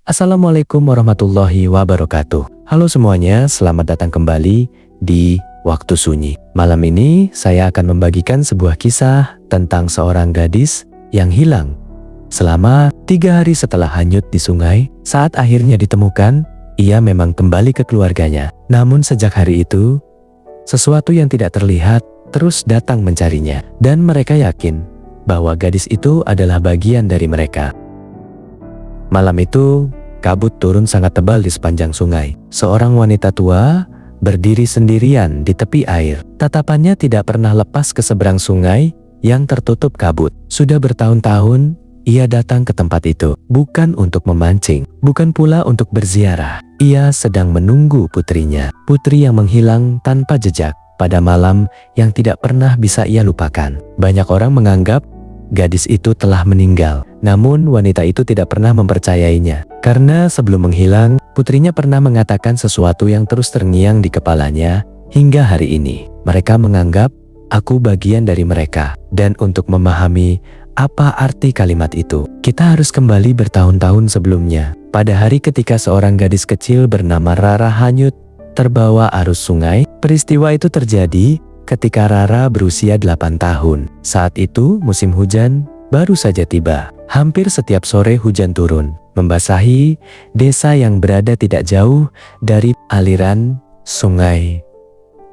Assalamualaikum warahmatullahi wabarakatuh. Halo semuanya, selamat datang kembali di Waktu Sunyi. Malam ini saya akan membagikan sebuah kisah tentang seorang gadis yang hilang selama 3 hari setelah hanyut di sungai. Saat akhirnya ditemukan, ia memang kembali ke keluarganya. Namun sejak hari itu, sesuatu yang tidak terlihat terus datang mencarinya. Dan mereka yakin bahwa gadis itu adalah bagian dari mereka. Malam itu, kabut turun sangat tebal di sepanjang sungai. Seorang wanita tua berdiri sendirian di tepi air. Tatapannya tidak pernah lepas ke seberang sungai yang tertutup kabut. Sudah bertahun-tahun, ia datang ke tempat itu. Bukan untuk memancing, bukan pula untuk berziarah. Ia sedang menunggu putrinya. Putri yang menghilang tanpa jejak pada malam yang tidak pernah bisa ia lupakan. Banyak orang menganggap gadis itu telah meninggal. Namun wanita itu tidak pernah mempercayainya. Karena sebelum menghilang, putrinya pernah mengatakan sesuatu yang terus terngiang di kepalanya hingga hari ini. Mereka menganggap aku bagian dari mereka. Dan untuk memahami apa arti kalimat itu, kita harus kembali bertahun-tahun sebelumnya. Pada hari ketika seorang gadis kecil bernama Rara hanyut terbawa arus sungai. Peristiwa itu terjadi ketika Rara berusia 8 tahun. Saat itu musim hujan baru saja tiba. Hampir setiap sore hujan turun, membasahi desa yang berada tidak jauh dari aliran sungai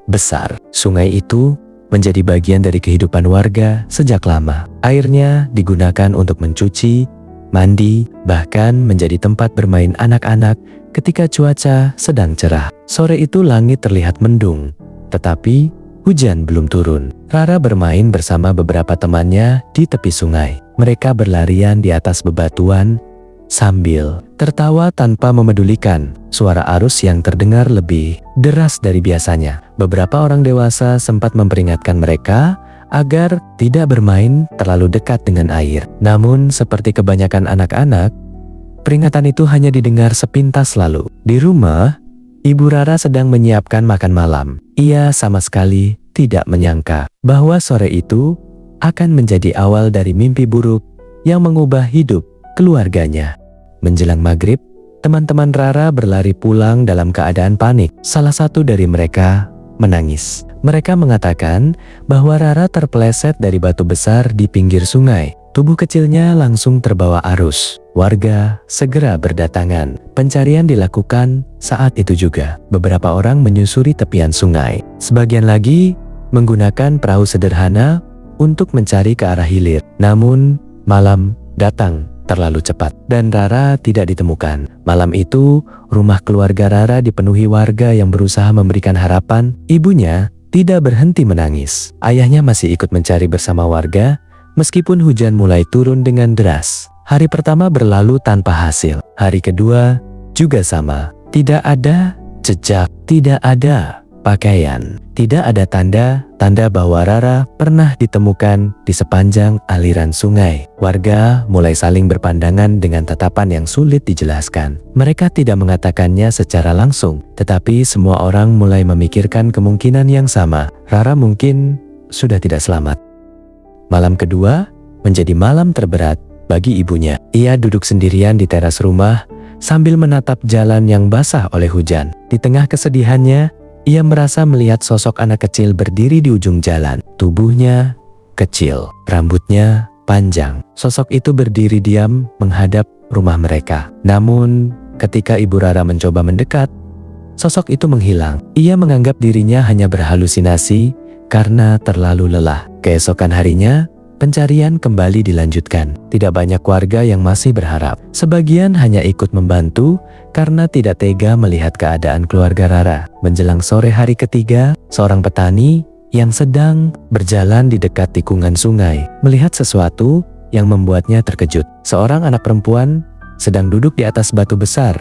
besar. Sungai itu menjadi bagian dari kehidupan warga sejak lama. Airnya digunakan untuk mencuci, mandi, bahkan menjadi tempat bermain anak-anak ketika cuaca sedang cerah. Sore itu langit terlihat mendung, tetapi hujan belum turun. Rara bermain bersama beberapa temannya di tepi sungai. Mereka berlarian di atas bebatuan sambil tertawa tanpa memedulikan suara arus yang terdengar lebih deras dari biasanya. Beberapa orang dewasa sempat memperingatkan mereka agar tidak bermain terlalu dekat dengan air. Namun seperti kebanyakan anak-anak, peringatan itu hanya didengar sepintas lalu. Di rumah, Ibu Rara sedang menyiapkan makan malam. Ia sama sekali tidak menyangka bahwa sore itu akan menjadi awal dari mimpi buruk yang mengubah hidup keluarganya. Menjelang maghrib, teman-teman Rara berlari pulang dalam keadaan panik. Salah satu dari mereka menangis. Mereka mengatakan bahwa Rara terpeleset dari batu besar di pinggir sungai. Tubuh kecilnya langsung terbawa arus. Warga segera berdatangan. Pencarian dilakukan saat itu juga. Beberapa orang menyusuri tepian sungai. Sebagian lagi menggunakan perahu sederhana untuk mencari ke arah hilir. Namun, malam datang terlalu cepat dan Rara tidak ditemukan. Malam itu, rumah keluarga Rara dipenuhi warga yang berusaha memberikan harapan. Ibunya tidak berhenti menangis. Ayahnya masih ikut mencari bersama warga, meskipun hujan mulai turun dengan deras. Hari pertama berlalu tanpa hasil. Hari kedua juga sama. Tidak ada jejak, tidak ada pakaian, tidak ada tanda bahwa Rara pernah ditemukan di sepanjang aliran sungai. Warga mulai saling berpandangan dengan tatapan yang sulit dijelaskan. Mereka tidak mengatakannya secara langsung, tetapi semua orang mulai memikirkan kemungkinan yang sama. Rara mungkin sudah tidak selamat. Malam kedua menjadi malam terberat bagi ibunya. Ia duduk sendirian di teras rumah sambil menatap jalan yang basah oleh hujan. Di tengah kesedihannya, ia merasa melihat sosok anak kecil berdiri di ujung jalan. Tubuhnya kecil, rambutnya panjang. Sosok itu berdiri diam menghadap rumah mereka. Namun, ketika Ibu Rara mencoba mendekat, sosok itu menghilang. Ia menganggap dirinya hanya berhalusinasi karena terlalu lelah. Keesokan harinya, pencarian kembali dilanjutkan. Tidak banyak warga yang masih berharap. Sebagian hanya ikut membantu karena tidak tega melihat keadaan keluarga Rara. Menjelang sore hari ketiga, seorang petani yang sedang berjalan di dekat tikungan sungai melihat sesuatu yang membuatnya terkejut. Seorang anak perempuan sedang duduk di atas batu besar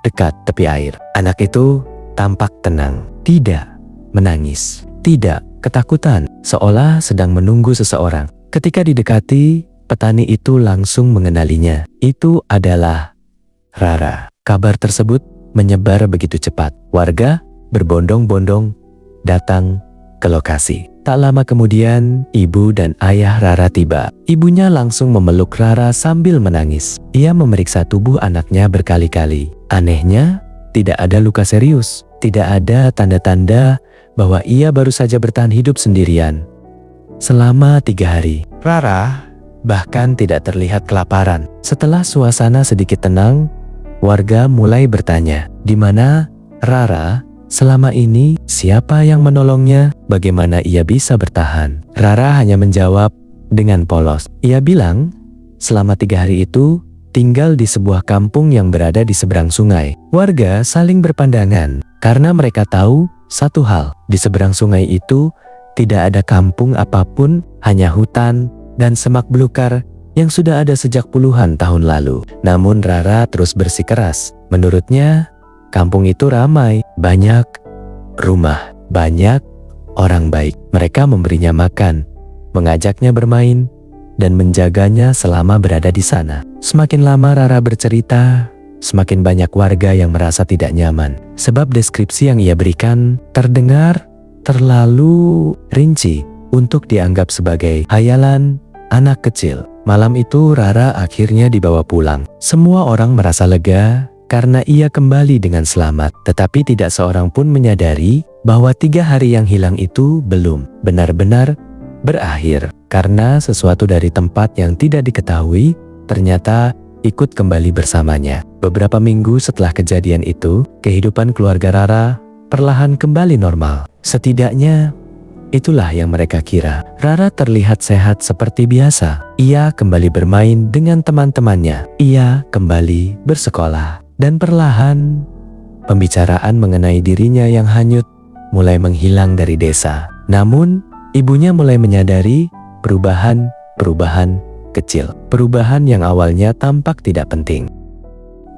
dekat tepi air. Anak itu tampak tenang, tidak menangis, tidak ketakutan, seolah sedang menunggu seseorang. Ketika didekati, petani itu langsung mengenalinya. Itu adalah Rara. Kabar tersebut menyebar begitu cepat. Warga berbondong-bondong datang ke lokasi. Tak lama kemudian, ibu dan ayah Rara tiba. Ibunya langsung memeluk Rara sambil menangis. Ia memeriksa tubuh anaknya berkali-kali. Anehnya, tidak ada luka serius. Tidak ada tanda-tanda bahwa ia baru saja bertahan hidup sendirian selama 3 hari. Rara bahkan tidak terlihat kelaparan. Setelah suasana sedikit tenang, warga mulai bertanya, di mana Rara selama ini? Siapa yang menolongnya? Bagaimana ia bisa bertahan? Rara hanya menjawab dengan polos. Ia bilang, selama 3 hari itu tinggal di sebuah kampung yang berada di seberang sungai. Warga saling berpandangan karena mereka tahu satu hal, di seberang sungai itu tidak ada kampung apapun, hanya hutan dan semak belukar yang sudah ada sejak puluhan tahun lalu. Namun Rara terus bersikeras. Menurutnya, kampung itu ramai, banyak rumah, banyak orang baik. Mereka memberinya makan, mengajaknya bermain, dan menjaganya selama berada di sana. Semakin lama Rara bercerita, semakin banyak warga yang merasa tidak nyaman. Sebab deskripsi yang ia berikan terdengar terlalu rinci untuk dianggap sebagai hayalan anak kecil. Malam itu Rara akhirnya dibawa pulang. Semua orang merasa lega karena ia kembali dengan selamat. Tetapi tidak seorang pun menyadari bahwa 3 hari yang hilang itu belum benar-benar berakhir. Karena sesuatu dari tempat yang tidak diketahui ternyata ikut kembali bersamanya. Beberapa minggu setelah kejadian itu, kehidupan keluarga Rara perlahan kembali normal. Setidaknya itulah yang mereka kira. Rara terlihat sehat seperti biasa. Ia kembali bermain dengan teman-temannya. Ia kembali bersekolah. Dan perlahan, pembicaraan mengenai dirinya yang hanyut mulai menghilang dari desa. Namun, ibunya mulai menyadari perubahan kecil. Perubahan yang awalnya tampak tidak penting.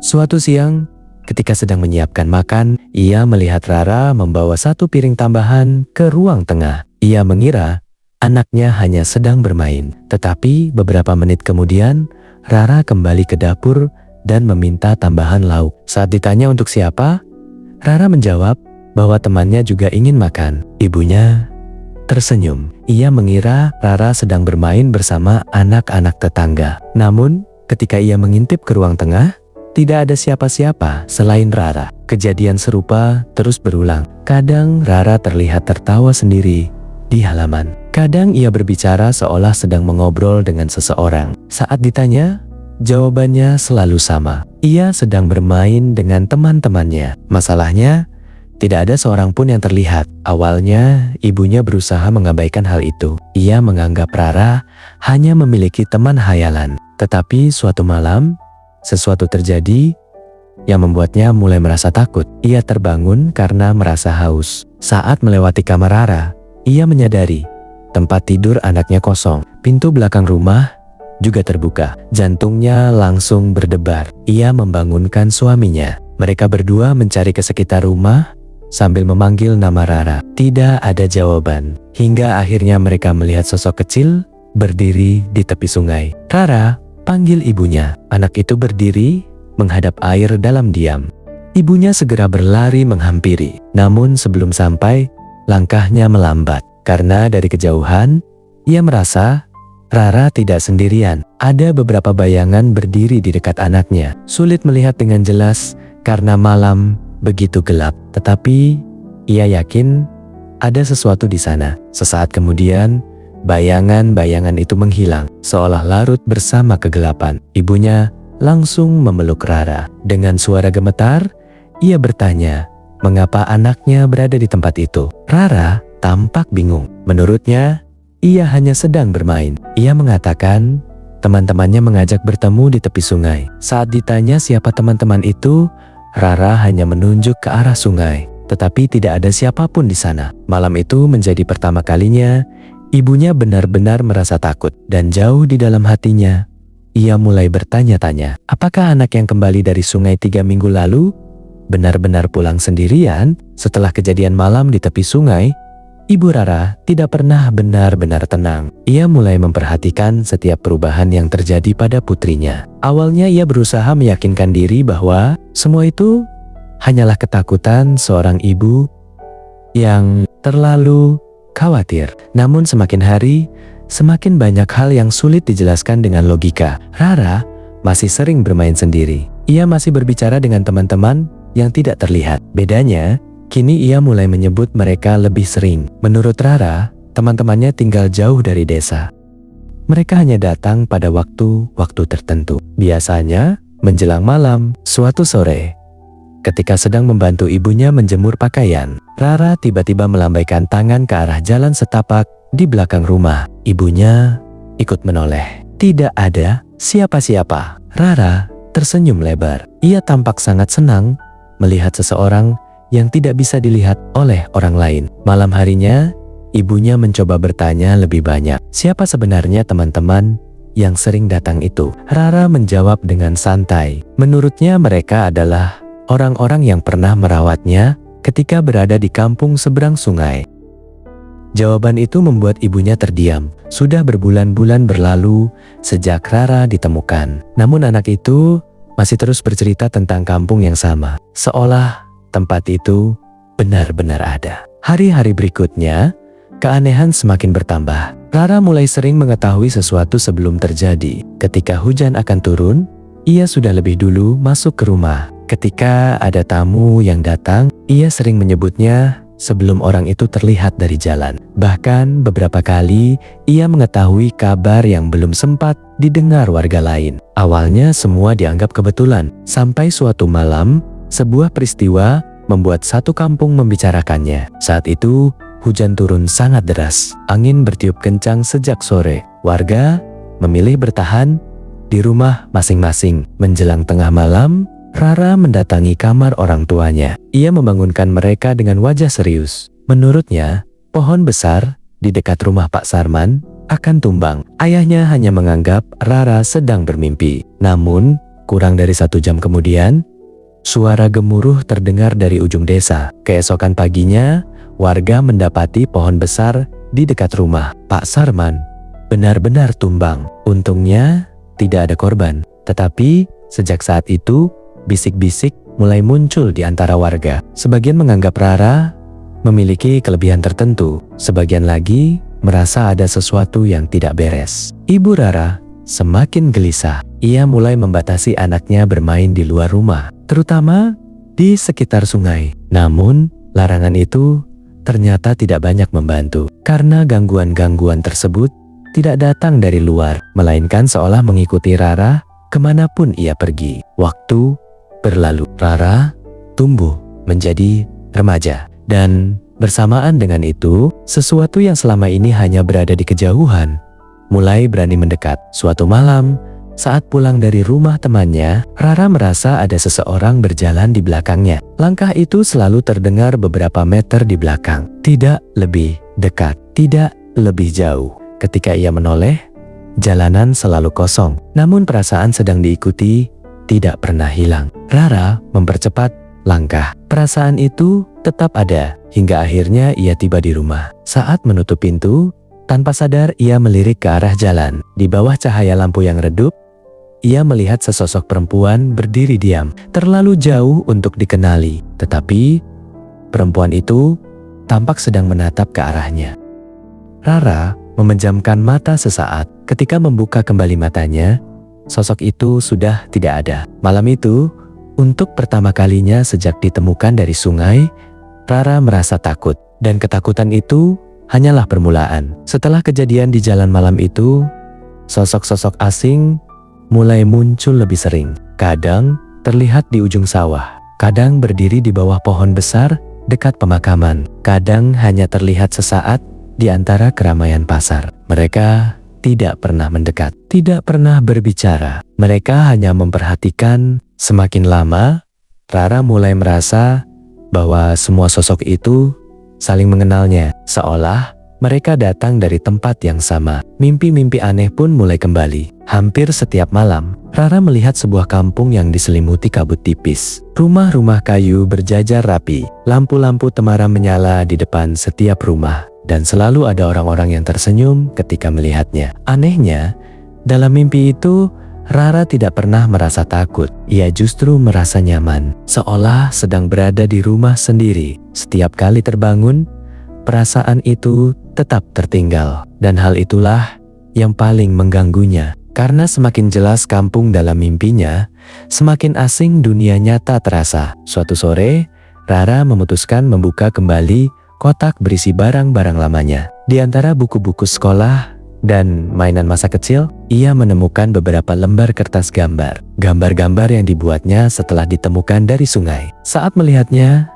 Suatu siang, ketika sedang menyiapkan makan, ia melihat Rara membawa 1 piring tambahan ke ruang tengah. Ia mengira anaknya hanya sedang bermain. Tetapi beberapa menit kemudian, Rara kembali ke dapur dan meminta tambahan lauk. Saat ditanya untuk siapa, Rara menjawab bahwa temannya juga ingin makan. Ibunya tersenyum. Ia mengira Rara sedang bermain bersama anak-anak tetangga. Namun, ketika ia mengintip ke ruang tengah, tidak ada siapa-siapa selain Rara. Kejadian serupa terus berulang. Kadang Rara terlihat tertawa sendiri di halaman. Kadang ia berbicara seolah sedang mengobrol dengan seseorang. Saat ditanya, jawabannya selalu sama. Ia sedang bermain dengan teman-temannya. Masalahnya, tidak ada seorang pun yang terlihat. Awalnya, ibunya berusaha mengabaikan hal itu. Ia menganggap Rara hanya memiliki teman hayalan. Tetapi suatu malam, sesuatu terjadi yang membuatnya mulai merasa takut. Ia terbangun karena merasa haus. Saat melewati kamar Rara, ia menyadari tempat tidur anaknya kosong. Pintu belakang rumah juga terbuka. Jantungnya langsung berdebar. Ia membangunkan suaminya. Mereka berdua mencari ke sekitar rumah sambil memanggil nama Rara. Tidak ada jawaban. Hingga akhirnya mereka melihat sosok kecil berdiri di tepi sungai. Rara, panggil ibunya. Anak itu berdiri menghadap air dalam diam. Ibunya segera berlari menghampiri. Namun sebelum sampai, langkahnya melambat. Karena dari kejauhan, ia merasa Rara tidak sendirian. Ada beberapa bayangan berdiri di dekat anaknya. Sulit melihat dengan jelas karena malam begitu gelap. Tetapi ia yakin ada sesuatu di sana. Sesaat kemudian, bayangan-bayangan itu menghilang, seolah larut bersama kegelapan. Ibunya langsung memeluk Rara. Dengan suara gemetar, ia bertanya, mengapa anaknya berada di tempat itu? Rara tampak bingung. Menurutnya, ia hanya sedang bermain. Ia mengatakan, teman-temannya mengajak bertemu di tepi sungai. Saat ditanya siapa teman-teman itu, Rara hanya menunjuk ke arah sungai. Tetapi tidak ada siapapun di sana. Malam itu menjadi pertama kalinya ibunya benar-benar merasa takut. Dan jauh di dalam hatinya, ia mulai bertanya-tanya, apakah anak yang kembali dari sungai 3 minggu lalu benar-benar pulang sendirian? Setelah kejadian malam di tepi sungai, Ibu Rara tidak pernah benar-benar tenang. Ia mulai memperhatikan setiap perubahan yang terjadi pada putrinya. Awalnya ia berusaha meyakinkan diri bahwa semua itu hanyalah ketakutan seorang ibu yang terlalu khawatir. Namun semakin hari, semakin banyak hal yang sulit dijelaskan dengan logika. Rara masih sering bermain sendiri. Ia masih berbicara dengan teman-teman yang tidak terlihat. Bedanya, kini ia mulai menyebut mereka lebih sering. Menurut Rara, teman-temannya tinggal jauh dari desa. Mereka hanya datang pada waktu-waktu tertentu. Biasanya, menjelang malam, suatu sore, ketika sedang membantu ibunya menjemur pakaian, Rara tiba-tiba melambaikan tangan ke arah jalan setapak di belakang rumah. Ibunya ikut menoleh. Tidak ada siapa-siapa. Rara tersenyum lebar. Ia tampak sangat senang melihat seseorang yang tidak bisa dilihat oleh orang lain. Malam harinya, ibunya mencoba bertanya lebih banyak. Siapa sebenarnya teman-teman yang sering datang itu? Rara menjawab dengan santai. Menurutnya mereka adalah orang-orang yang pernah merawatnya ketika berada di kampung seberang sungai. Jawaban itu membuat ibunya terdiam. Sudah berbulan-bulan berlalu sejak Rara ditemukan. Namun anak itu masih terus bercerita tentang kampung yang sama. Seolah tempat itu benar-benar ada. Hari-hari berikutnya, keanehan semakin bertambah. Rara mulai sering mengetahui sesuatu sebelum terjadi. Ketika hujan akan turun, ia sudah lebih dulu masuk ke rumah. Ketika ada tamu yang datang, ia sering menyebutnya sebelum orang itu terlihat dari jalan. Bahkan beberapa kali ia mengetahui kabar yang belum sempat didengar warga lain. Awalnya semua dianggap kebetulan, sampai suatu malam sebuah peristiwa membuat satu kampung membicarakannya. Saat itu hujan turun sangat deras, angin bertiup kencang sejak sore. Warga memilih bertahan di rumah masing-masing. Menjelang tengah malam, Rara mendatangi kamar orang tuanya. Ia membangunkan mereka dengan wajah serius. Menurutnya, pohon besar di dekat rumah Pak Sarman akan tumbang. Ayahnya hanya menganggap Rara sedang bermimpi. Namun, kurang dari 1 jam kemudian, suara gemuruh terdengar dari ujung desa. Keesokan paginya, warga mendapati pohon besar di dekat rumah Pak Sarman benar-benar tumbang. Untungnya, tidak ada korban. Tetapi, sejak saat itu, bisik-bisik mulai muncul di antara warga. Sebagian menganggap Rara memiliki kelebihan tertentu, sebagian lagi merasa ada sesuatu yang tidak beres. Ibu Rara semakin gelisah. Ia mulai membatasi anaknya bermain di luar rumah, terutama di sekitar sungai. Namun, larangan itu ternyata tidak banyak membantu, karena gangguan-gangguan tersebut tidak datang dari luar, melainkan seolah mengikuti Rara kemanapun ia pergi. Waktu berlalu, Rara tumbuh menjadi remaja, dan bersamaan dengan itu, sesuatu yang selama ini hanya berada di kejauhan mulai berani mendekat. Suatu malam, saat pulang dari rumah temannya, Rara merasa ada seseorang berjalan di belakangnya. Langkah itu selalu terdengar beberapa meter di belakang, tidak lebih dekat, tidak lebih jauh. Ketika ia menoleh, jalanan selalu kosong, namun perasaan sedang diikuti tidak pernah hilang. Rara mempercepat langkah. Perasaan itu tetap ada, hingga akhirnya ia tiba di rumah. Saat menutup pintu, tanpa sadar ia melirik ke arah jalan. Di bawah cahaya lampu yang redup, ia melihat sesosok perempuan berdiri diam, terlalu jauh untuk dikenali. Tetapi, perempuan itu tampak sedang menatap ke arahnya. Rara memejamkan mata sesaat. Ketika membuka kembali matanya, sosok itu sudah tidak ada. Malam itu, untuk pertama kalinya sejak ditemukan dari sungai, Rara merasa takut. Dan ketakutan itu hanyalah permulaan. Setelah kejadian di jalan malam itu, sosok-sosok asing mulai muncul lebih sering. Kadang terlihat di ujung sawah, kadang berdiri di bawah pohon besar dekat pemakaman, kadang hanya terlihat sesaat di antara keramaian pasar. Mereka tidak pernah mendekat, tidak pernah berbicara. Mereka hanya memperhatikan. Semakin lama, Rara mulai merasa bahwa semua sosok itu saling mengenalnya, seolah mereka datang dari tempat yang sama. Mimpi-mimpi aneh pun mulai kembali. Hampir setiap malam, Rara melihat sebuah kampung yang diselimuti kabut tipis. Rumah-rumah kayu berjajar rapi, lampu-lampu temaram menyala di depan setiap rumah, dan selalu ada orang-orang yang tersenyum ketika melihatnya. Anehnya, dalam mimpi itu, Rara tidak pernah merasa takut. Ia justru merasa nyaman, seolah sedang berada di rumah sendiri. Setiap kali terbangun, perasaan itu tetap tertinggal. Dan hal itulah yang paling mengganggunya. Karena semakin jelas kampung dalam mimpinya, semakin asing dunia nyata terasa. Suatu sore, Rara memutuskan membuka kembali kotak berisi barang-barang lamanya. Di antara buku-buku sekolah dan mainan masa kecil, ia menemukan beberapa lembar kertas gambar. Gambar-gambar yang dibuatnya setelah ditemukan dari sungai. Saat melihatnya,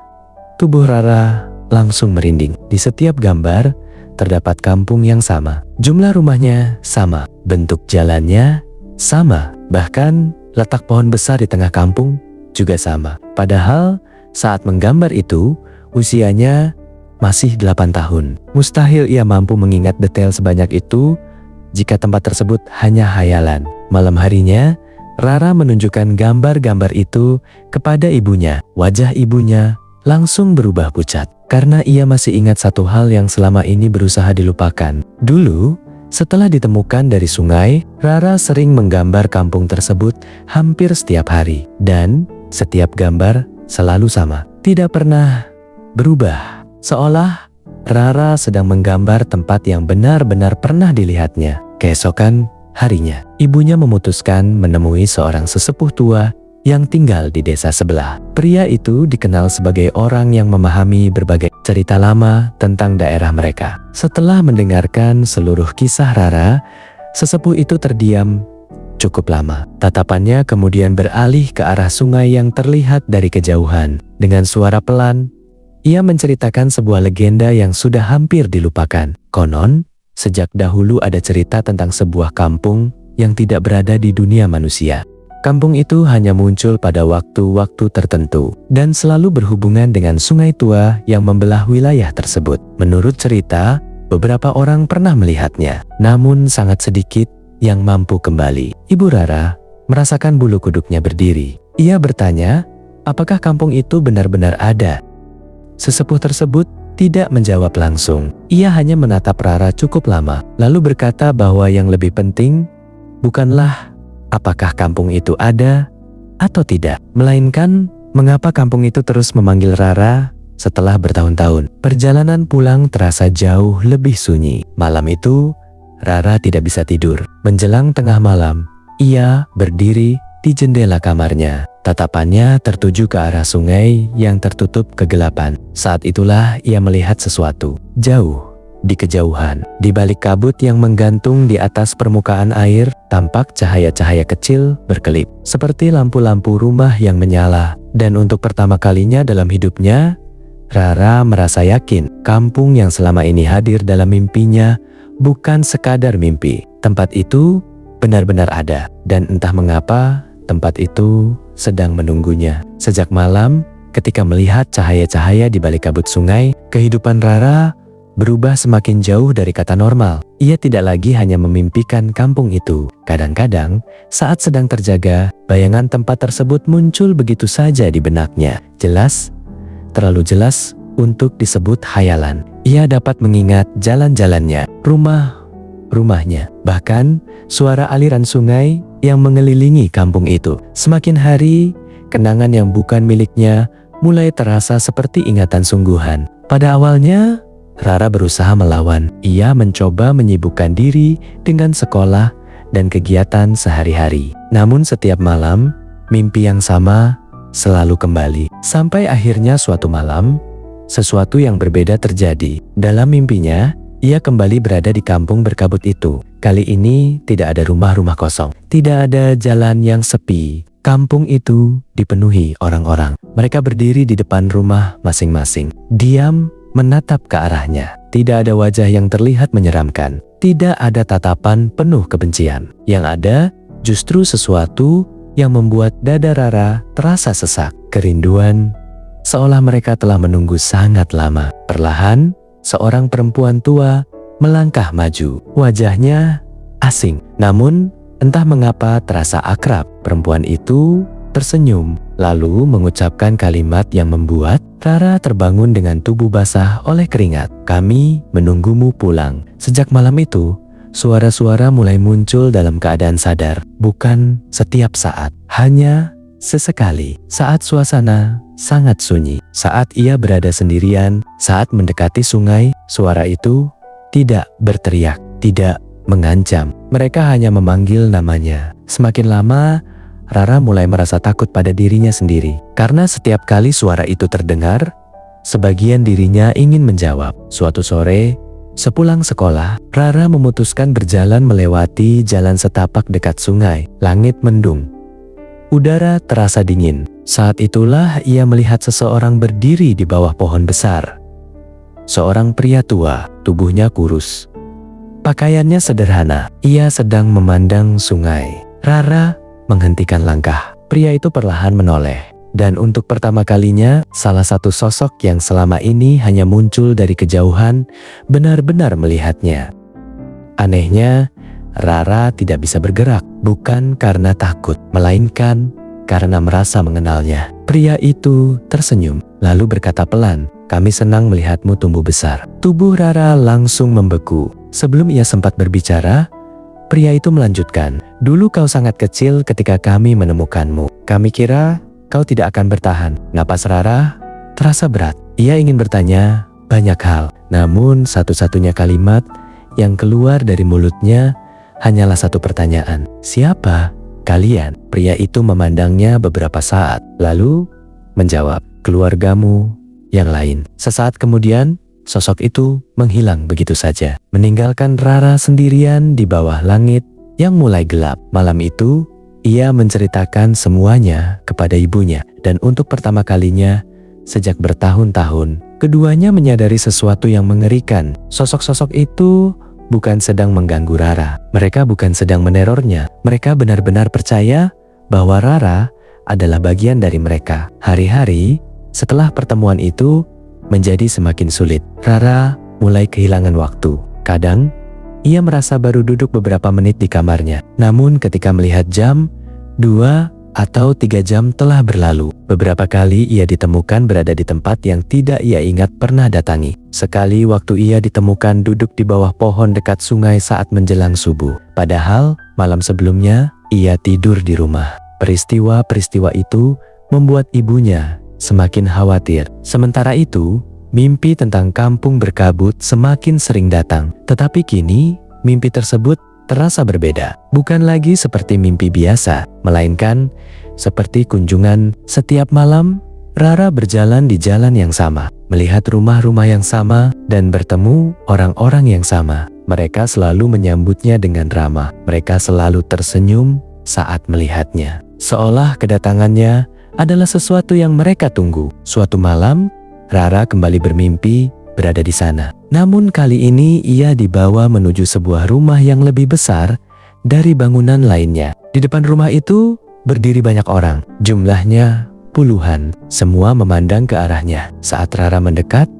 tubuh Rara langsung merinding. Di setiap gambar, terdapat kampung yang sama. Jumlah rumahnya sama, bentuk jalannya sama, bahkan letak pohon besar di tengah kampung juga sama. Padahal saat menggambar itu, usianya masih 8 tahun. Mustahil ia mampu mengingat detail sebanyak itu jika tempat tersebut hanya hayalan. Malam harinya, Rara menunjukkan gambar-gambar itu kepada ibunya. Wajah ibunya langsung berubah pucat. Karena ia masih ingat satu hal yang selama ini berusaha dilupakan. Dulu, setelah ditemukan dari sungai, Rara sering menggambar kampung tersebut hampir setiap hari. Dan setiap gambar selalu sama, tidak pernah berubah. Seolah Rara sedang menggambar tempat yang benar-benar pernah dilihatnya. Keesokan harinya, ibunya memutuskan menemui seorang sesepuh tua yang tinggal di desa sebelah. Pria itu dikenal sebagai orang yang memahami berbagai cerita lama tentang daerah mereka. Setelah mendengarkan seluruh kisah Rara, sesepuh itu terdiam cukup lama. Tatapannya kemudian beralih ke arah sungai yang terlihat dari kejauhan. Dengan suara pelan, ia menceritakan sebuah legenda yang sudah hampir dilupakan. Konon, sejak dahulu ada cerita tentang sebuah kampung yang tidak berada di dunia manusia. Kampung itu hanya muncul pada waktu-waktu tertentu dan selalu berhubungan dengan sungai tua yang membelah wilayah tersebut. Menurut cerita, beberapa orang pernah melihatnya, namun sangat sedikit yang mampu kembali. Ibu Rara merasakan bulu kuduknya berdiri. Ia bertanya, apakah kampung itu benar-benar ada? Sesepuh tersebut tidak menjawab langsung. Ia hanya menatap Rara cukup lama, lalu berkata bahwa yang lebih penting bukanlah apakah kampung itu ada atau tidak, melainkan mengapa kampung itu terus memanggil Rara setelah bertahun-tahun. Perjalanan pulang terasa jauh lebih sunyi. Malam itu, Rara tidak bisa tidur. Menjelang tengah malam, ia berdiri di jendela kamarnya. Tatapannya tertuju ke arah sungai yang tertutup kegelapan. Saat itulah ia melihat sesuatu. Jauh di kejauhan, di balik kabut yang menggantung di atas permukaan air, tampak cahaya-cahaya kecil berkelip, seperti lampu-lampu rumah yang menyala. Dan untuk pertama kalinya dalam hidupnya, Rara merasa yakin kampung yang selama ini hadir dalam mimpinya bukan sekadar mimpi. Tempat itu benar-benar ada, dan entah mengapa tempat itu sedang menunggunya. Sejak malam, ketika melihat cahaya-cahaya di balik kabut sungai, kehidupan Rara berubah semakin jauh dari kata normal. Ia tidak lagi hanya memimpikan kampung itu. Kadang-kadang, saat sedang terjaga, bayangan tempat tersebut muncul begitu saja di benaknya. Jelas, terlalu jelas untuk disebut hayalan. Ia dapat mengingat jalan-jalannya, rumahnya, bahkan suara aliran sungai yang mengelilingi kampung itu. Semakin hari, kenangan yang bukan miliknya mulai terasa seperti ingatan sungguhan. Pada awalnya, Rara berusaha melawan. Ia mencoba menyibukkan diri dengan sekolah dan kegiatan sehari-hari. Namun setiap malam, mimpi yang sama selalu kembali. Sampai akhirnya suatu malam, sesuatu yang berbeda terjadi. Dalam mimpinya, ia kembali berada di kampung berkabut itu. Kali ini tidak ada rumah-rumah kosong. Tidak ada jalan yang sepi. Kampung itu dipenuhi orang-orang. Mereka berdiri di depan rumah masing-masing. Diam menatap ke arahnya. Tidak ada wajah yang terlihat menyeramkan. Tidak ada tatapan penuh kebencian. Yang ada justru sesuatu yang membuat dada Rara terasa sesak. Kerinduan, seolah mereka telah menunggu sangat lama. Perlahan, seorang perempuan tua melangkah maju. Wajahnya asing, namun entah mengapa terasa akrab. Perempuan itu tersenyum, lalu mengucapkan kalimat yang membuat Rara terbangun dengan tubuh basah oleh keringat. Kami menunggumu pulang. Sejak malam itu, suara-suara mulai muncul dalam keadaan sadar. Bukan setiap saat, hanya sesekali. Saat suasana sangat sunyi, saat ia berada sendirian, saat mendekati sungai, suara itu tidak berteriak, tidak mengancam. Mereka hanya memanggil namanya. Semakin lama, Rara mulai merasa takut pada dirinya sendiri. Karena setiap kali suara itu terdengar, sebagian dirinya ingin menjawab. Suatu sore, sepulang sekolah, Rara memutuskan berjalan melewati jalan setapak dekat sungai. Langit mendung. Udara terasa dingin. Saat itulah ia melihat seseorang berdiri di bawah pohon besar. Seorang pria tua, tubuhnya kurus. Pakaiannya sederhana. Ia sedang memandang sungai. Rara menghentikan langkah. Pria itu perlahan menoleh. Dan untuk pertama kalinya, salah satu sosok yang selama ini hanya muncul dari kejauhan benar-benar melihatnya. Anehnya, Rara tidak bisa bergerak, bukan karena takut, melainkan karena merasa mengenalnya. Pria itu tersenyum, lalu berkata pelan, "Kami senang melihatmu tumbuh besar." Tubuh Rara langsung membeku. Sebelum ia sempat berbicara, pria itu melanjutkan, "Dulu kau sangat kecil ketika kami menemukanmu. Kami kira kau tidak akan bertahan." Napas Rara terasa berat. Ia ingin bertanya banyak hal, namun satu-satunya kalimat yang keluar dari mulutnya hanyalah satu pertanyaan. "Siapa kalian?" Pria itu memandangnya beberapa saat, lalu menjawab, "Keluargamu yang lain." Sesaat kemudian, sosok itu menghilang begitu saja, meninggalkan Rara sendirian di bawah langit yang mulai gelap. Malam itu, ia menceritakan semuanya kepada ibunya, dan untuk pertama kalinya sejak bertahun-tahun, keduanya menyadari sesuatu yang mengerikan. Sosok-sosok itu bukan sedang mengganggu Rara. Mereka bukan sedang menerornya. Mereka benar-benar percaya bahwa Rara adalah bagian dari mereka. Hari-hari setelah pertemuan itu menjadi semakin sulit. Rara mulai kehilangan waktu. Kadang, ia merasa baru duduk beberapa menit di kamarnya. Namun ketika melihat jam, 2 atau 3 jam telah berlalu. Beberapa kali ia ditemukan berada di tempat yang tidak ia ingat pernah datangi. Sekali waktu ia ditemukan duduk di bawah pohon dekat sungai saat menjelang subuh. Padahal malam sebelumnya ia tidur di rumah. Peristiwa-peristiwa itu membuat ibunya semakin khawatir. Sementara itu, mimpi tentang kampung berkabut semakin sering datang. Tetapi kini, mimpi tersebut terasa berbeda. Bukan lagi seperti mimpi biasa, melainkan seperti kunjungan. Setiap malam, Rara berjalan di jalan yang sama, melihat rumah-rumah yang sama, dan bertemu orang-orang yang sama. Mereka selalu menyambutnya dengan ramah. Mereka selalu tersenyum saat melihatnya, seolah kedatangannya adalah sesuatu yang mereka tunggu. Suatu malam, Rara kembali bermimpi berada di sana. Namun kali ini ia dibawa menuju sebuah rumah yang lebih besar dari bangunan lainnya. Di depan rumah itu berdiri banyak orang, jumlahnya puluhan. Semua memandang ke arahnya. Saat Rara mendekat,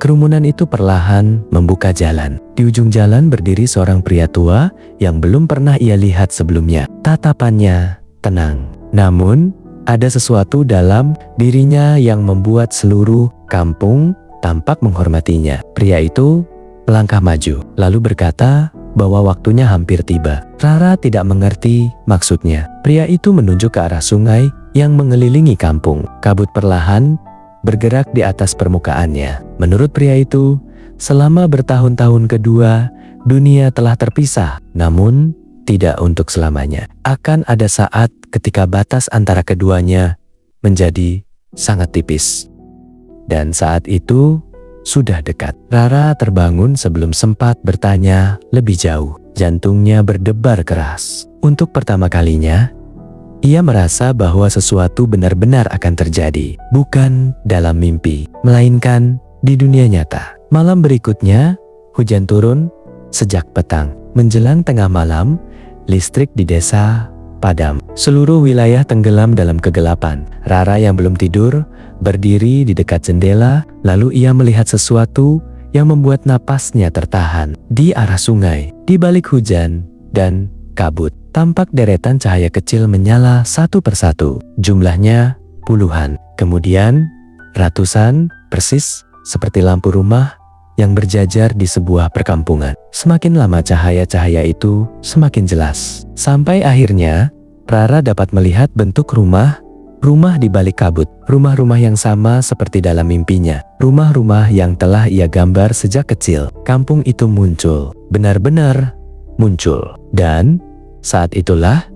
kerumunan itu perlahan membuka jalan. Di ujung jalan berdiri seorang pria tua yang belum pernah ia lihat sebelumnya. Tatapannya tenang, namun ada sesuatu dalam dirinya yang membuat seluruh kampung tampak menghormatinya. Pria itu melangkah maju, lalu berkata bahwa waktunya hampir tiba. Rara tidak mengerti maksudnya. Pria itu menunjuk ke arah sungai yang mengelilingi kampung. Kabut perlahan bergerak di atas permukaannya. Menurut pria itu, selama bertahun-tahun kedua, dunia telah terpisah. Namun, tidak untuk selamanya. Akan ada saat ketika batas antara keduanya menjadi sangat tipis. Dan saat itu sudah dekat. Rara terbangun sebelum sempat bertanya lebih jauh. Jantungnya berdebar keras. Untuk pertama kalinya, ia merasa bahwa sesuatu benar-benar akan terjadi. Bukan dalam mimpi, melainkan di dunia nyata. Malam berikutnya, hujan turun sejak petang. Menjelang tengah malam, listrik di desa padam. Seluruh wilayah tenggelam dalam kegelapan. Rara yang belum tidur berdiri di dekat jendela, lalu ia melihat sesuatu yang membuat napasnya tertahan. Di arah sungai, di balik hujan dan kabut, tampak deretan cahaya kecil menyala satu persatu. Jumlahnya puluhan, kemudian ratusan, persis seperti lampu rumah yang berjajar di sebuah perkampungan. Semakin lama cahaya-cahaya itu semakin jelas. Sampai akhirnya, Rara dapat melihat bentuk rumah Rumah di balik kabut, rumah-rumah yang sama seperti dalam mimpinya. Rumah-rumah yang telah ia gambar sejak kecil. Kampung itu muncul, benar-benar muncul. Dan saat itulah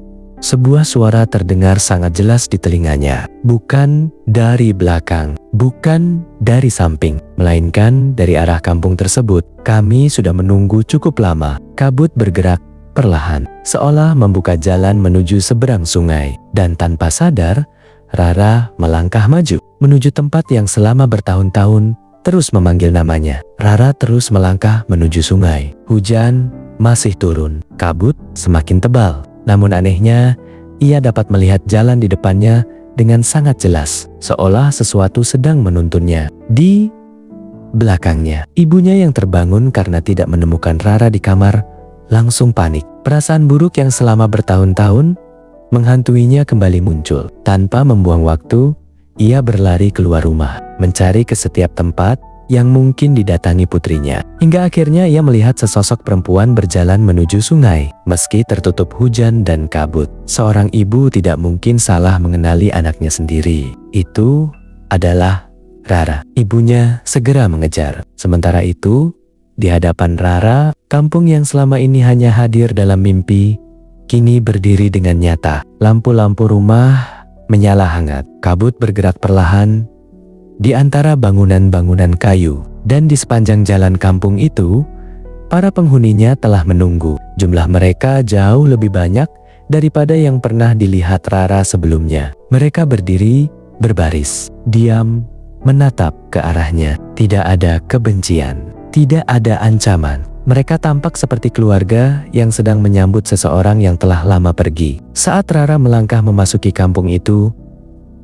sebuah suara terdengar sangat jelas di telinganya. Bukan dari belakang, bukan dari samping, melainkan dari arah kampung tersebut. Kami sudah menunggu cukup lama. Kabut bergerak perlahan, seolah membuka jalan menuju seberang sungai. Dan tanpa sadar, Rara melangkah maju menuju tempat yang selama bertahun-tahun terus memanggil namanya. Rara terus melangkah menuju sungai. Hujan masih turun, kabut semakin tebal. Namun anehnya, ia dapat melihat jalan di depannya dengan sangat jelas, seolah sesuatu sedang menuntunnya. Di belakangnya, ibunya yang terbangun karena tidak menemukan Rara di kamar, langsung panik. Perasaan buruk yang selama bertahun-tahun menghantuinya kembali muncul. Tanpa membuang waktu, ia berlari keluar rumah, mencari ke setiap tempat yang mungkin didatangi putrinya. Hingga akhirnya ia melihat sesosok perempuan berjalan menuju sungai. Meski tertutup hujan dan kabut, seorang ibu tidak mungkin salah mengenali anaknya sendiri. Itu adalah Rara. Ibunya segera mengejar. Sementara itu, di hadapan Rara, kampung yang selama ini hanya hadir dalam mimpi, kini berdiri dengan nyata. Lampu-lampu rumah menyala hangat. Kabut bergerak perlahan di antara bangunan-bangunan kayu, dan di sepanjang jalan kampung itu, para penghuninya telah menunggu. Jumlah mereka jauh lebih banyak daripada yang pernah dilihat Rara sebelumnya. Mereka berdiri, berbaris, diam, menatap ke arahnya. Tidak ada kebencian, tidak ada ancaman. Mereka tampak seperti keluarga yang sedang menyambut seseorang yang telah lama pergi. Saat Rara melangkah memasuki kampung itu,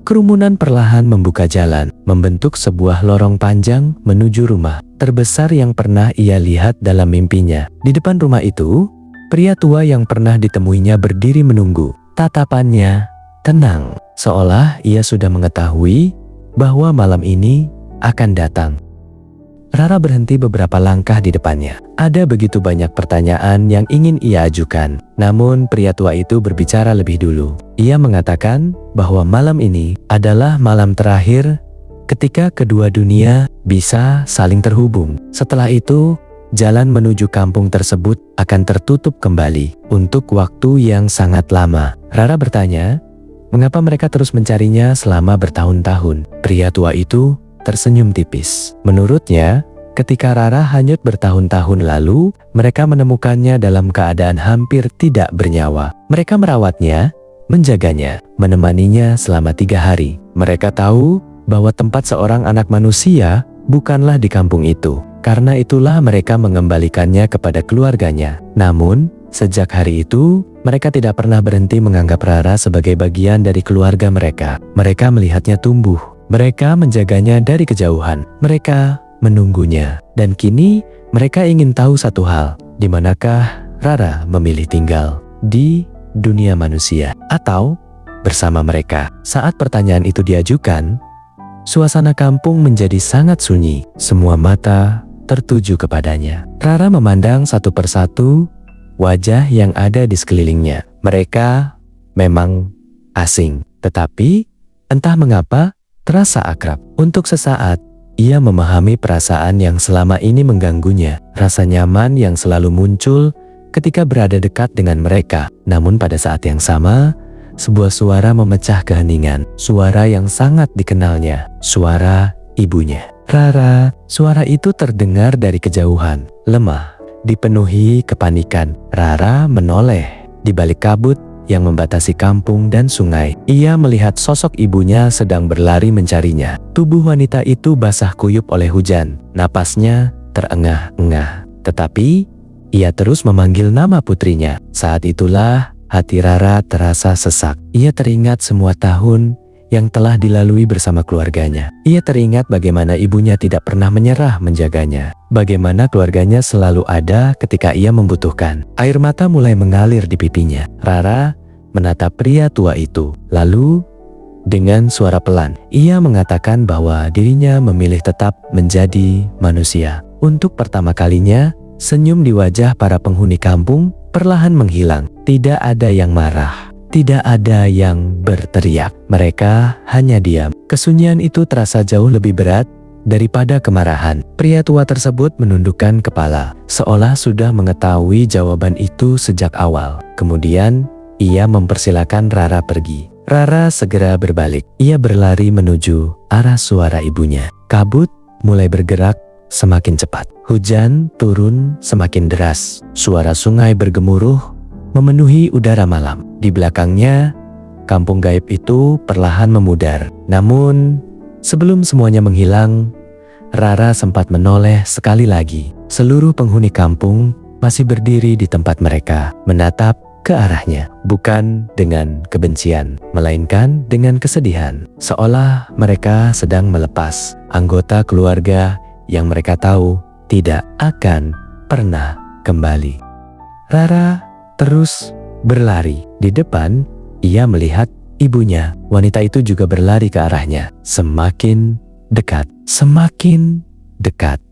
kerumunan perlahan membuka jalan, membentuk sebuah lorong panjang menuju rumah terbesar yang pernah ia lihat dalam mimpinya. Di depan rumah itu, pria tua yang pernah ditemuinya berdiri menunggu. Tatapannya tenang, seolah ia sudah mengetahui bahwa malam ini akan datang. Rara berhenti beberapa langkah di depannya. Ada begitu banyak pertanyaan yang ingin ia ajukan. Namun pria tua itu berbicara lebih dulu. Ia mengatakan bahwa malam ini adalah malam terakhir ketika kedua dunia bisa saling terhubung. Setelah itu, jalan menuju kampung tersebut akan tertutup kembali untuk waktu yang sangat lama. Rara bertanya, mengapa mereka terus mencarinya selama bertahun-tahun? Pria tua itu tersenyum tipis. Menurutnya, ketika Rara hanyut bertahun-tahun lalu, mereka menemukannya dalam keadaan hampir tidak bernyawa. Mereka merawatnya, menjaganya, menemaninya selama 3 hari. Mereka tahu bahwa tempat seorang anak manusia bukanlah di kampung itu. Karena itulah mereka mengembalikannya kepada keluarganya. Namun, sejak hari itu, mereka tidak pernah berhenti menganggap Rara sebagai bagian dari keluarga mereka. Mereka melihatnya tumbuh. Mereka menjaganya dari kejauhan. Mereka menunggunya. Dan kini mereka ingin tahu satu hal. Di manakah Rara memilih tinggal? Di dunia manusia atau bersama mereka? Saat pertanyaan itu diajukan, suasana kampung menjadi sangat sunyi. Semua mata tertuju kepadanya. Rara memandang satu persatu wajah yang ada di sekelilingnya. Mereka memang asing, tetapi entah mengapa terasa akrab. Untuk sesaat, ia memahami perasaan yang selama ini mengganggunya. Rasa nyaman yang selalu muncul ketika berada dekat dengan mereka. Namun pada saat yang sama, sebuah suara memecah keheningan. Suara yang sangat dikenalnya. Suara ibunya. Rara, suara itu terdengar dari kejauhan. Lemah, dipenuhi kepanikan. Rara menoleh. Di balik kabut yang membatasi kampung dan sungai, ia melihat sosok ibunya sedang berlari mencarinya. Tubuh wanita itu basah kuyup oleh hujan. Napasnya terengah-engah. Tetapi, ia terus memanggil nama putrinya. Saat itulah, hati Rara terasa sesak. Ia teringat semua tahun yang telah dilalui bersama keluarganya. Ia teringat bagaimana ibunya tidak pernah menyerah menjaganya. Bagaimana keluarganya selalu ada ketika ia membutuhkan. Air mata mulai mengalir di pipinya. Rara menatap pria tua itu. Lalu, dengan suara pelan, ia mengatakan bahwa dirinya memilih tetap menjadi manusia. Untuk pertama kalinya, senyum di wajah para penghuni kampung perlahan menghilang. Tidak ada yang marah. Tidak ada yang berteriak. Mereka hanya diam. Kesunyian itu terasa jauh lebih berat daripada kemarahan. Pria tua tersebut menundukkan kepala, seolah sudah mengetahui jawaban itu sejak awal. Kemudian, ia mempersilakan Rara pergi. Rara segera berbalik. Ia berlari menuju arah suara ibunya. Kabut mulai bergerak semakin cepat. Hujan turun semakin deras. Suara sungai bergemuruh memenuhi udara malam. Di belakangnya, kampung gaib itu perlahan memudar. Namun, sebelum semuanya menghilang, Rara sempat menoleh sekali lagi. Seluruh penghuni kampung masih berdiri di tempat mereka, menatap ke arahnya, bukan dengan kebencian, melainkan dengan kesedihan, seolah mereka sedang melepas anggota keluarga yang mereka tahu tidak akan pernah kembali. Rara terus berlari. Di depan, ia melihat ibunya. Wanita itu juga berlari ke arahnya, semakin dekat,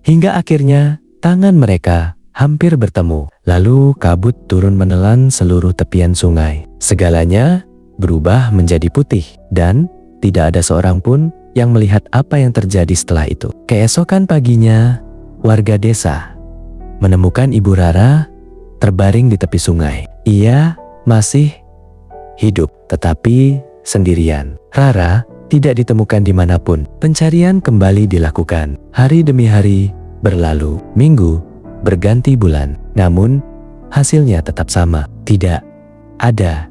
hingga akhirnya tangan mereka hampir bertemu. Lalu kabut turun menelan seluruh tepian sungai. Segalanya berubah menjadi putih dan tidak ada seorang pun yang melihat apa yang terjadi setelah itu. Keesokan paginya, warga desa menemukan Ibu Rara terbaring di tepi sungai. Ia masih hidup, tetapi sendirian. Rara tidak ditemukan dimanapun. Pencarian kembali dilakukan. Hari demi hari berlalu, minggu berganti bulan, namun hasilnya tetap sama. Tidak ada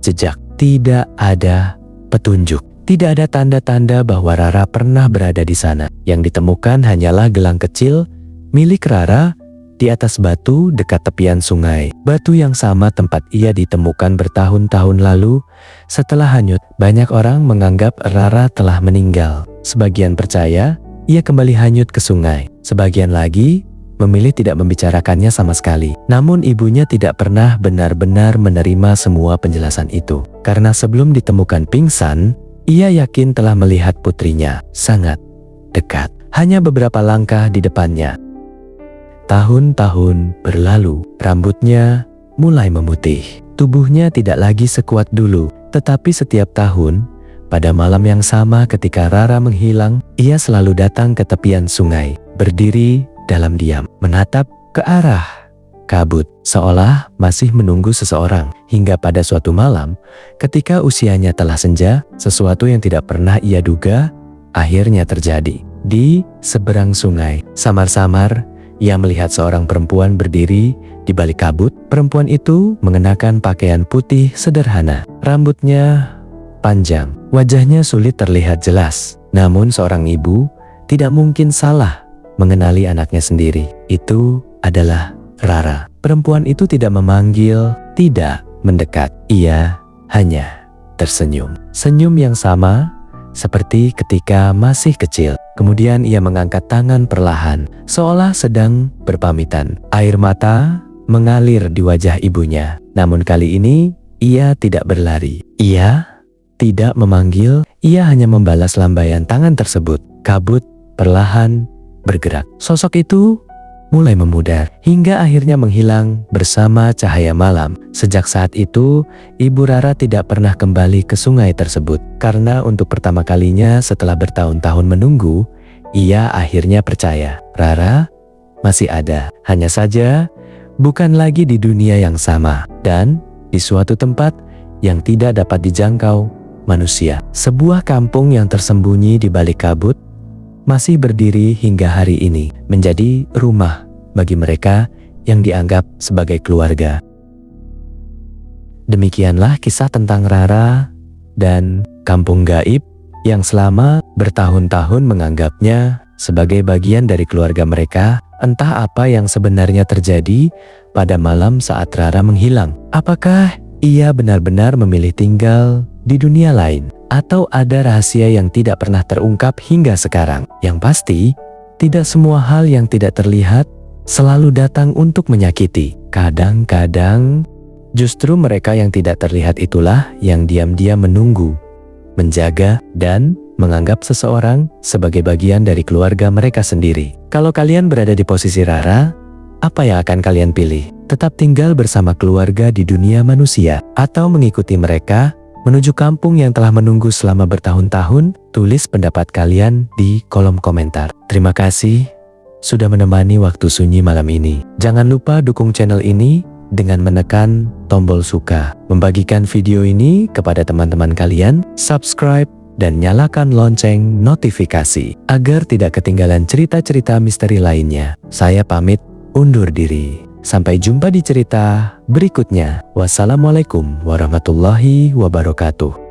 jejak, tidak ada petunjuk, tidak ada tanda-tanda bahwa Rara pernah berada di sana. Yang ditemukan hanyalah gelang kecil milik Rara di atas batu dekat tepian sungai. Batu yang sama tempat ia ditemukan bertahun-tahun lalu setelah hanyut. Banyak orang menganggap Rara telah meninggal. Sebagian percaya ia kembali hanyut ke sungai. Sebagian lagi memilih tidak membicarakannya sama sekali. Namun ibunya tidak pernah benar-benar menerima semua penjelasan itu. Karena sebelum ditemukan pingsan, ia yakin telah melihat putrinya sangat dekat, hanya beberapa langkah di depannya. Tahun-tahun berlalu, rambutnya mulai memutih. Tubuhnya tidak lagi sekuat dulu, tetapi setiap tahun, pada malam yang sama ketika Rara menghilang, ia selalu datang ke tepian sungai, berdiri dalam diam, menatap ke arah kabut, seolah masih menunggu seseorang. Hingga pada suatu malam, ketika usianya telah senja, sesuatu yang tidak pernah ia duga akhirnya terjadi. Di seberang sungai, samar-samar ia melihat seorang perempuan berdiri di balik kabut. Perempuan itu mengenakan pakaian putih sederhana. Rambutnya panjang, wajahnya sulit terlihat jelas. Namun seorang ibu tidak mungkin salah mengenali anaknya sendiri. Itu adalah Rara. Perempuan itu tidak memanggil, tidak mendekat. Ia hanya tersenyum. Senyum yang sama seperti ketika masih kecil. Kemudian ia mengangkat tangan perlahan, seolah sedang berpamitan. Air mata mengalir di wajah ibunya. Namun kali ini, ia tidak berlari. Ia tidak memanggil, ia hanya membalas lambaian tangan tersebut. Kabut perlahan bergerak. Sosok itu mulai memudar, hingga akhirnya menghilang bersama cahaya malam. Sejak saat itu, Ibu Rara tidak pernah kembali ke sungai tersebut. Karena untuk pertama kalinya setelah bertahun-tahun menunggu, ia akhirnya percaya Rara masih ada. Hanya saja, bukan lagi di dunia yang sama, dan di suatu tempat yang tidak dapat dijangkau manusia. Sebuah kampung yang tersembunyi di balik kabut masih berdiri hingga hari ini, menjadi rumah bagi mereka yang dianggap sebagai keluarga. Demikianlah kisah tentang Rara dan kampung gaib yang selama bertahun-tahun menganggapnya sebagai bagian dari keluarga mereka. Entah apa yang sebenarnya terjadi pada malam saat Rara menghilang. Apakah ia benar-benar memilih tinggal di dunia lain? Atau ada rahasia yang tidak pernah terungkap hingga sekarang? Yang pasti, tidak semua hal yang tidak terlihat selalu datang untuk menyakiti. Kadang-kadang, justru mereka yang tidak terlihat itulah yang diam-diam menunggu, menjaga, dan menganggap seseorang sebagai bagian dari keluarga mereka sendiri. Kalau kalian berada di posisi Rara, apa yang akan kalian pilih? tetap tinggal bersama keluarga di dunia manusia, atau mengikuti mereka menuju kampung yang telah menunggu selama bertahun-tahun? Tulis pendapat kalian di kolom komentar. Terima kasih sudah menemani waktu sunyi malam ini. Jangan lupa dukung channel ini dengan menekan tombol suka, membagikan video ini kepada teman-teman kalian, subscribe, dan nyalakan lonceng notifikasi agar tidak ketinggalan cerita-cerita misteri lainnya. Saya pamit undur diri. Sampai jumpa di cerita berikutnya. Wassalamualaikum warahmatullahi wabarakatuh.